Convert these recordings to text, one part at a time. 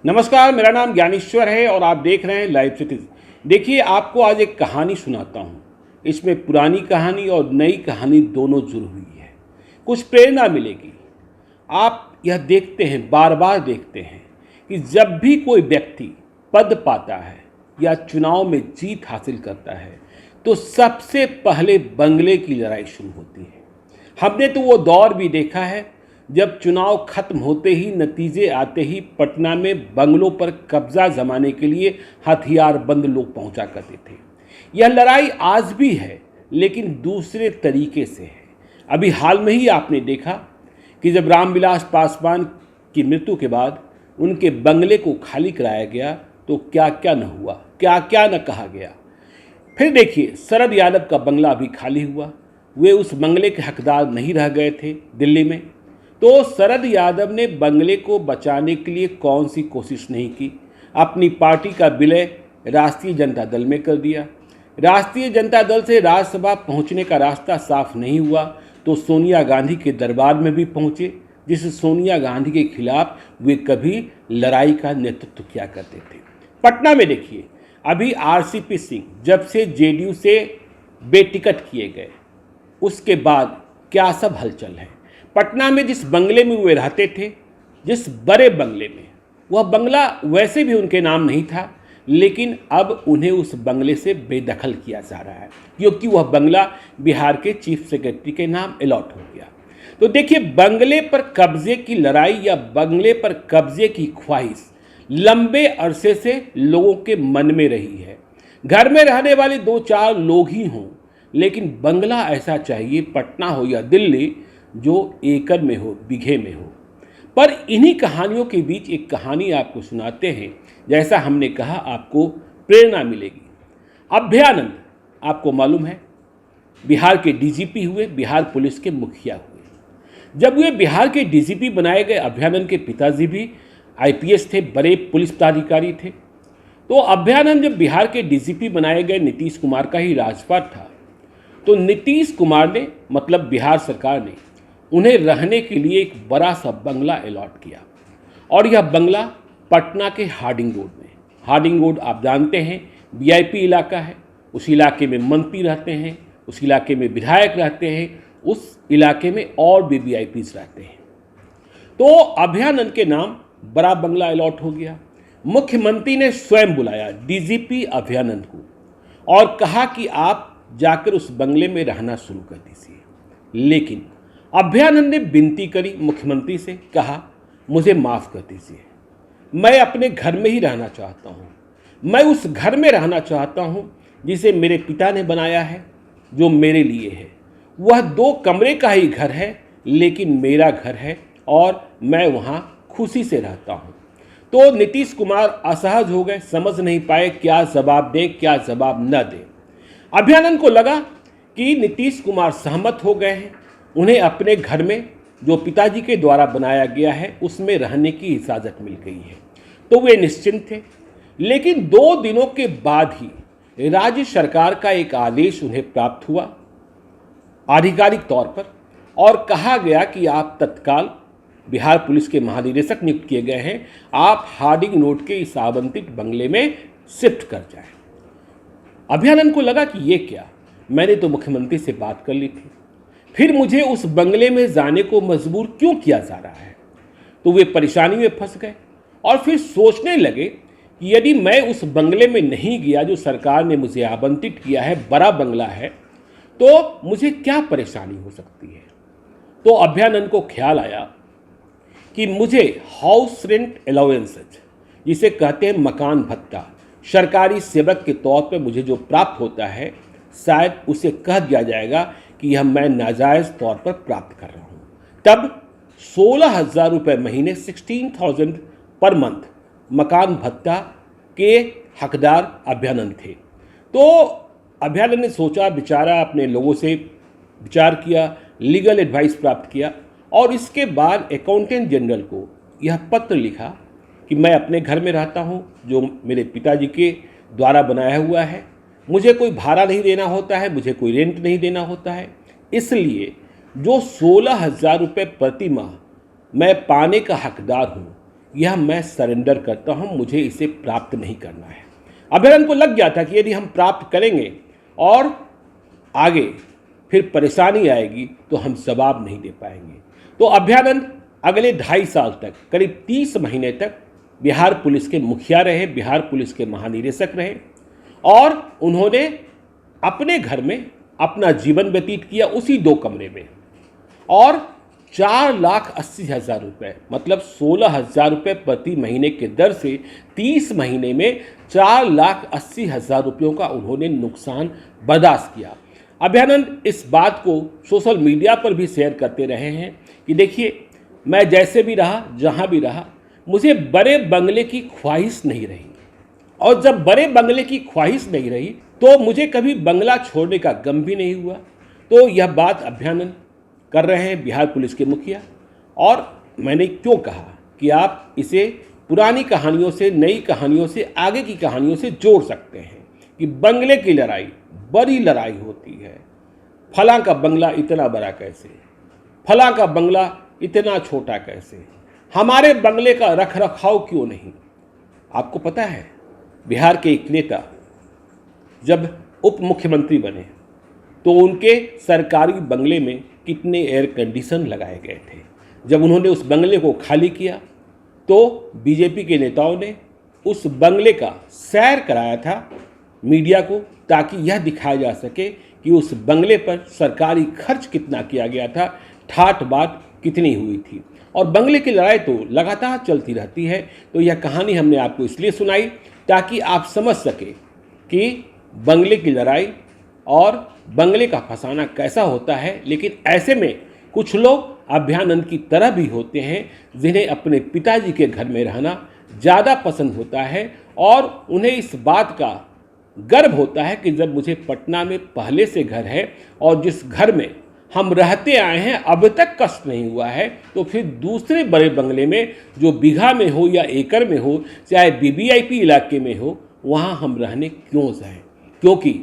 नमस्कार, मेरा नाम ज्ञानेश्वर है और आप देख रहे हैं लाइव सिटीज। देखिए, आपको आज एक कहानी सुनाता हूँ। इसमें पुरानी कहानी और नई कहानी दोनों जुड़ी हुई है। कुछ प्रेरणा मिलेगी। आप यह देखते हैं, बार बार देखते हैं कि जब भी कोई व्यक्ति पद पाता है या चुनाव में जीत हासिल करता है तो सबसे पहले बंगले की लड़ाई शुरू होती है। हमने तो वो दौर भी देखा है जब चुनाव खत्म होते ही, नतीजे आते ही पटना में बंगलों पर कब्जा जमाने के लिए हथियारबंद लोग पहुंचा करते थे। यह लड़ाई आज भी है, लेकिन दूसरे तरीके से है। अभी हाल में ही आपने देखा कि जब रामविलास पासवान की मृत्यु के बाद उनके बंगले को खाली कराया गया तो क्या क्या न हुआ, क्या क्या न कहा गया। फिर देखिए, शरद यादव का बंगला भी खाली हुआ। वे उस बंगले के हकदार नहीं रह गए थे दिल्ली में। तो शरद यादव ने बंगले को बचाने के लिए कौन सी कोशिश नहीं की। अपनी पार्टी का विलय राष्ट्रीय जनता दल में कर दिया। राष्ट्रीय जनता दल से राज्यसभा पहुंचने का रास्ता साफ नहीं हुआ तो सोनिया गांधी के दरबार में भी पहुंचे, जिस सोनिया गांधी के खिलाफ वे कभी लड़ाई का नेतृत्व किया करते थे। पटना में देखिए, अभी आरसीपी सिंह जब से जेडीयू से बेटिकट किए गए, उसके बाद क्या सब हलचल है। पटना में जिस बंगले में वे रहते थे, जिस बड़े बंगले में, वह बंगला वैसे भी उनके नाम नहीं था, लेकिन अब उन्हें उस बंगले से बेदखल किया जा रहा है क्योंकि वह बंगला बिहार के चीफ सेक्रेटरी के नाम अलॉट हो गया। तो देखिए, बंगले पर कब्जे की लड़ाई या बंगले पर कब्जे की ख्वाहिश लंबे अरसे से लोगों के मन में रही है। घर में रहने वाले 2-4 लोग ही हों, लेकिन बंगला ऐसा चाहिए, पटना हो या दिल्ली, जो एकड़ में हो, बीघे में हो। पर इन्हीं कहानियों के बीच एक कहानी आपको सुनाते हैं। जैसा हमने कहा, आपको प्रेरणा मिलेगी। अभयानंद, आपको मालूम है, बिहार के डीजीपी हुए, बिहार पुलिस के मुखिया हुए। जब वे बिहार के डीजीपी बनाए गए, अभयानंद के पिताजी भी आईपीएस थे, बड़े पुलिस पदाधिकारी थे। तो अभयानंद जब बिहार के डीजीपी बनाए गए, नीतीश कुमार का ही राजपाट था, तो नीतीश कुमार ने, मतलब बिहार सरकार ने, उन्हें रहने के लिए एक बड़ा सा बंगला अलॉट किया। और यह बंगला पटना के हार्डिंग रोड में। हार्डिंग रोड आप जानते हैं, वीआईपी इलाका है। उस इलाके में मंत्री रहते हैं, उस इलाके में विधायक रहते हैं, उस इलाके में और भी वीआईपीज रहते हैं। तो अभयानंद के नाम बड़ा बंगला अलॉट हो गया। मुख्यमंत्री ने स्वयं बुलाया डीजीपी अभयानंद को और कहा कि आप जाकर उस बंगले में रहना शुरू कर दीजिए। लेकिन अभयानंद ने विनती करी मुख्यमंत्री से, कहा मुझे माफ़ कर दीजिए, मैं अपने घर में ही रहना चाहता हूँ। मैं उस घर में रहना चाहता हूँ जिसे मेरे पिता ने बनाया है, जो मेरे लिए है। वह 2 कमरे का ही घर है, लेकिन मेरा घर है और मैं वहाँ खुशी से रहता हूँ। तो नीतीश कुमार असहज हो गए, समझ नहीं पाए क्या जवाब दें, क्या जवाब न दें। अभयानंद को लगा कि नीतीश कुमार सहमत हो गए हैं, उन्हें अपने घर में, जो पिताजी के द्वारा बनाया गया है, उसमें रहने की इजाज़त मिल गई है। तो वे निश्चिंत थे। लेकिन 2 दिनों के बाद ही राज्य सरकार का एक आदेश उन्हें प्राप्त हुआ आधिकारिक तौर पर, और कहा गया कि आप तत्काल, बिहार पुलिस के महानिदेशक नियुक्त किए गए हैं, आप हार्डिंग रोड के इस आवंटित बंगले में शिफ्ट कर जाएं। अभयानंद को लगा कि ये क्या, मैंने तो मुख्यमंत्री से बात कर ली थी, फिर मुझे उस बंगले में जाने को मजबूर क्यों किया जा रहा है। तो वे परेशानी में फंस गए और फिर सोचने लगे कि यदि मैं उस बंगले में नहीं गया जो सरकार ने मुझे आवंटित किया है, बड़ा बंगला है, तो मुझे क्या परेशानी हो सकती है। तो अभयानंद को ख्याल आया कि मुझे हाउस रेंट अलाउंसेज, जिसे कहते हैं मकान भत्ता, सरकारी सेवक के तौर पर मुझे जो प्राप्त होता है, शायद उसे कह दिया जाएगा कि यह मैं नाजायज़ तौर पर प्राप्त कर रहा हूँ। तब 16,000 रुपये महीने, 16,000 पर मंथ मकान भत्ता के हकदार अभयानंद थे। तो अभयानंद ने सोचा, बेचारा, अपने लोगों से विचार किया, लीगल एडवाइस प्राप्त किया और इसके बाद अकाउंटेंट जनरल को यह पत्र लिखा कि मैं अपने घर में रहता हूँ, जो मेरे पिताजी के द्वारा बनाया हुआ है। मुझे कोई भाड़ा नहीं देना होता है, मुझे कोई रेंट नहीं देना होता है, इसलिए जो 16,000 रुपये प्रति माह मैं पाने का हकदार हूँ, यह मैं सरेंडर करता हूँ, मुझे इसे प्राप्त नहीं करना है। अभयानंद को लग गया था कि यदि हम प्राप्त करेंगे और आगे फिर परेशानी आएगी तो हम जवाब नहीं दे पाएंगे। तो अभयानंद अगले 2.5 साल तक, करीब 30 महीने तक बिहार पुलिस के मुखिया रहे, बिहार पुलिस के महानिदेशक रहे और उन्होंने अपने घर में अपना जीवन व्यतीत किया, उसी 2 कमरे में। और 4,80,000 रुपये, मतलब 16,000 रुपये प्रति महीने के दर से 30 महीने में 4,80,000 रुपयों का उन्होंने नुकसान बर्दाश्त किया। अभयानंद इस बात को सोशल मीडिया पर भी शेयर करते रहे हैं कि देखिए, मैं जैसे भी रहा, जहाँ भी रहा, मुझे बड़े बंगले की ख्वाहिश नहीं रही, और जब बड़े बंगले की ख्वाहिश नहीं रही तो मुझे कभी बंगला छोड़ने का गम भी नहीं हुआ। तो यह बात अभयानंद कर रहे हैं, बिहार पुलिस के मुखिया। और मैंने क्यों कहा कि आप इसे पुरानी कहानियों से, नई कहानियों से, आगे की कहानियों से जोड़ सकते हैं कि बंगले की लड़ाई बड़ी लड़ाई होती है। फलां का बंगला इतना बड़ा कैसे, फलां का बंगला इतना छोटा कैसे, हमारे बंगले का रख रखाव क्यों नहीं। आपको पता है, बिहार के एक नेता जब उप मुख्यमंत्री बने तो उनके सरकारी बंगले में कितने एयर कंडीशन लगाए गए थे। जब उन्होंने उस बंगले को खाली किया तो बीजेपी के नेताओं ने उस बंगले का सैर कराया था मीडिया को, ताकि यह दिखाया जा सके कि उस बंगले पर सरकारी खर्च कितना किया गया था, ठाट बाट कितनी हुई थी। और बंगले की लड़ाई तो लगातार चलती रहती है। तो यह कहानी हमने आपको इसलिए सुनाई ताकि आप समझ सके कि बंगले की लड़ाई और बंगले का फसाना कैसा होता है। लेकिन ऐसे में कुछ लोग अभयानंद की तरह भी होते हैं जिन्हें अपने पिताजी के घर में रहना ज़्यादा पसंद होता है और उन्हें इस बात का गर्व होता है कि जब मुझे पटना में पहले से घर है और जिस घर में हम रहते आए हैं अब तक कष्ट नहीं हुआ है, तो फिर दूसरे बड़े बंगले में जो बीघा में हो या एकड़ में हो, चाहे वीवीआईपी इलाके में हो, वहाँ हम रहने क्यों जाएं। क्योंकि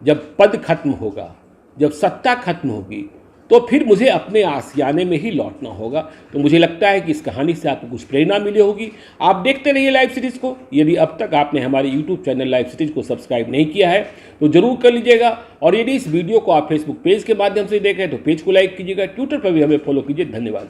जब पद खत्म होगा, जब सत्ता खत्म होगी, तो फिर मुझे अपने आशियाने में ही लौटना होगा। तो मुझे लगता है कि इस कहानी से आपको कुछ प्रेरणा मिली होगी। आप देखते रहिए लाइव सीरीज़ को। यदि अब तक आपने हमारे यूट्यूब चैनल लाइव सीरीज़ को सब्सक्राइब नहीं किया है तो ज़रूर कर लीजिएगा। और यदि इस वीडियो को आप फेसबुक पेज के माध्यम से देखें तो पेज को लाइक कीजिएगा, ट्विटर पर भी हमें फॉलो कीजिए। धन्यवाद।